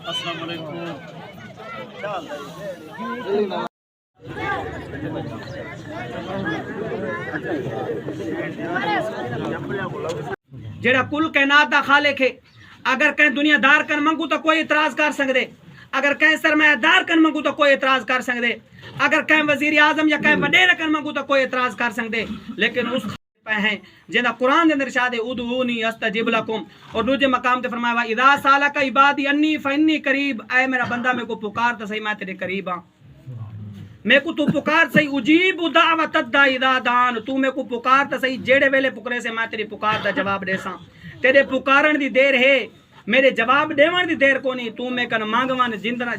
السلام علیکم جڑا کل کائنات دا خالق ہے، اگر کہیں دنیا دار کن منگو تو کوئی اعتراض کر سکدے، اگر کہیں سرمایہ دار کن منگو تو کوئی اعتراض کر سکدے، اگر کہیں وزیر اعظم یا کہیں وڈیرے کن منگو تو کوئی اعتراض کر سکدے، لیکن اس پہ ہیں جنہ قرآن دے اندر ارشاد ہے ادعونی استجب لکم، اور دوسرے مقام تے فرمایا اذا سالک عبادی انی فانی قریب، اے میرا بندہ میرے کو پکار تو صحیح میں تیرے قریب ہاں، میں کو تو پکار صحیح، اجیب دعوت الداعی اذا دعان، تو میں کو پکار تو صحیح جیڑے ویلے پکرے سے میں تیری پکار دا جواب دے ساں، تیرے پکارن دی دیر ہے میرے جواب دیون دی دیر کو نہیں، تو میں کن مانگوان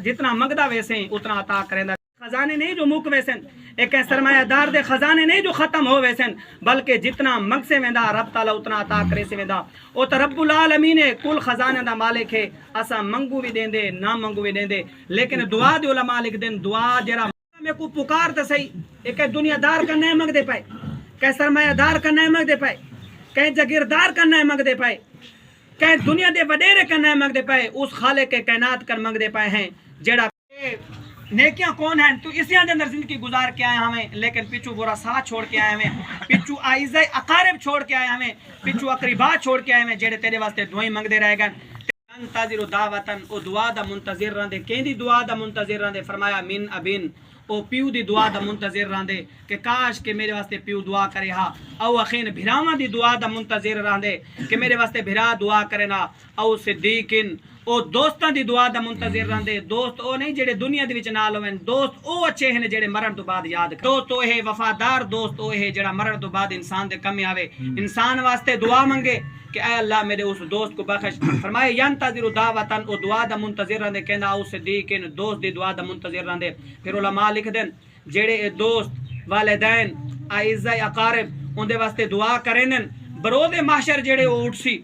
جتنا منگدا ویسیں اتنا عطا کریندا، خزانے نہیں جو مک ویسن، ایک سرمایہ دار دے خزانے نہیں جو ختم ہو ویسن، بلکہ جتنا منگ سے ویندا رب تعالی اتنا عطا کرے سے ویندا، او تے رب العالمین کل خزانے دا مالک ہے، اسا منگو بھی دیندے نہ منگو بھی دیندے، لیکن دعا دی علماء لکھ دین دعا جڑا میں کو پکار تے صحیح، ایک دنیا دار کا نہیں منگ دے پائے، کہ سرمایہ دار کا نہیں منگ دے پائے، کہیں جاگیردار کا نہیں منگ دے پائے، کہ دنیا دے وڈیرے کا نہیں منگ دے پائے، اس خالق کے کائنات کا منگ دے پائے ہیں جڑا نیکیاں کون ہیں، تو اسی اندر زندگی گزار کے آئے ہمیں، لیکن پچھو برا ساتھ چھوڑ کے آئے ہمیں، پچھو آئزہ اقارب چھوڑ کے آئے ہمیں، پچھو اقربا چھوڑ کے آئے ہمیں، جڑے تیرے واسطے دعائیں منگ دے رہے گا، انتظر دعوتن او دعا دا منتظر رہندے، کہیں دی دعا دا منتظر رہندے، فرمایا من ابن او پیو دی دعا دا منتظر رہندے کہ کاش کہ میرے واسطے پیو دعا کرے ہا، او اخین بھراواں دی دعا دا منتظر رہندے کہ میرے واسطے بھرا دعا کرے نا، او صدیقین او دوستاں دی دعا دا منتظر رہندے، دوست او نہیں جڑے دنیا دے وچ نال ہوون، دوست او اچھے ہیں جڑے مرن تو بعد یاد کرن، دوست او ہے وفادار دوست او ہے جڑا مرن تو بعد انسان دے کم آوے، انسان واسطے دعا منگے کہ اے اللہ میرے اس دوست کو بخش، فرمائے ینتظر دعوتن او دعا دا منتظر رہندے، کہندا او صدیقین دوست دی دعا دا منتظر رہندے، پھر علماء لکھ دین جڑے دوست والدین اعزاء اقارب اون دے واسطے دعا کرنن، بروز محشر جڑے او اٹھسی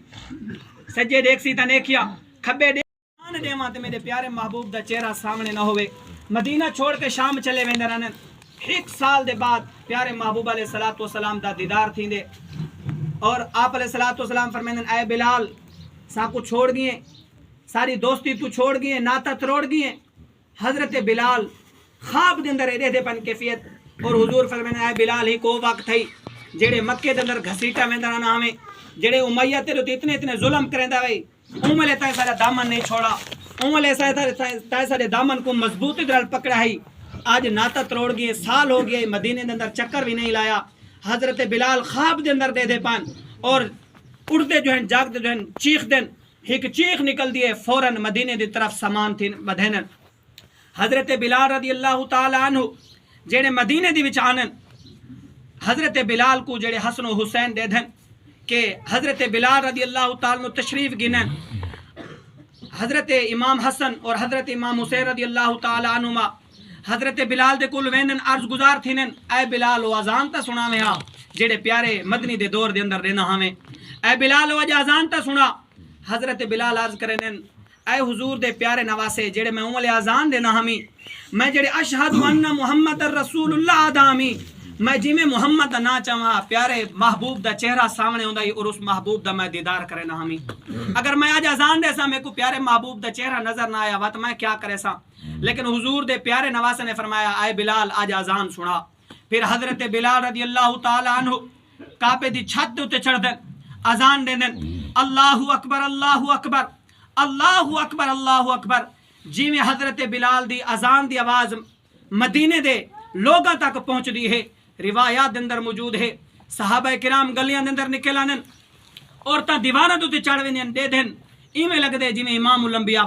سجے دیکھ سی تے نیکیا کھبے دیواں تے میرے پیارے محبوب دا چہرہ سامنے نہ ہوئے، مدینہ چھوڑ کے شام چلے ویندے رہن، ایک سال دے بعد پیارے محبوب علیہ الصلوۃ والسلام دا دیدار تھیندے، اور آپ علیہ الصلوۃ والسلام فرمیندن اے بلال سا کو چھوڑ گئے، ساری دوستی تو چھوڑ گئے، ناتا تروڑ گئے، حضرت بلال خواب دے اندر دے پن کیفیت، اور حضور فرمیندن اے بلال ہی کو وقت ہے جڑے مکے دے اندر گھسیٹا ویندا رہنا ہمیں، جڑے امیہ تے اتنے ظلم کریندا وے، اوملے تے سارا دامن نہیں چھوڑا، اوملے تے سارے دامن کو مضبوطی دل پکڑا ہے، آج ناتا تروڑ گئے، سال ہو گئے، مدینے دے اندر چکر بھی نہیں لایا، حضرت بلال خواب دے اندر دے پان، اور اڑتے جو ہیں جاگتے جو ہیں چیخ دین، ایک چیخ نکل دیے، فوراً مدینے دی طرف سامان تھی بدھینن، حضرت بلال رضی اللہ تعالی عنہ جڑے مدینے دی وچ آنن، حضرت بلال کو جڑے حسن و حسین دے دھن کہ حضرت بلال رضی اللہ تعالی عنہ تشریف گنن، حضرت امام حسن اور حضرت امام حسین رضی اللہ تعالی عنہما حضرت بلال دے کول وینن عرض گزار تھینن، اے بلال او اذان تا سنا میں ہاں جڑے پیارے مدنی دے دور دے اندر رہنا ہمیں، اے بلال او اذان تا سنا، حضرت بلال عرض کرنن اے حضور دے پیارے نواسے جڑے میں اول اذان دینا ہمیں، میں جڑے اشہد ان محمد رسول اللہ دامی، میں جی میں محمد دا نا چاہاں پیارے محبوب دا چہرہ سامنے ہوندا ہے اور اس محبوب دا میں دیدار کرنا ہمیں، اگر میں آج اذان دے سا میں کو پیارے محبوب دا چہرہ نظر نہ آیا وقت میں کیا کرے سا، لیکن حضور دے پیارے نواسے نے فرمایا اے بلال آج اذان سنا، پھر حضرت بلال رضی اللہ تعالی عنہ کعبے دی چھت تے چڑھ دین، اذان دے دین، اللہ اکبر اللہ اکبر اللہ اکبر اللہ اکبر، جی میں حضرت بلال دی اذان دی آواز مدینے دے لوگاں تک پہنچ دی ہے، روایات دے اندر موجود ہے، صحابہ کرام گلیاں دے اندر نکل آنن، عورتاں دیواناں تے چڑھ ویندیاں دے دین، ایویں لگدے جویں امام الانبیاء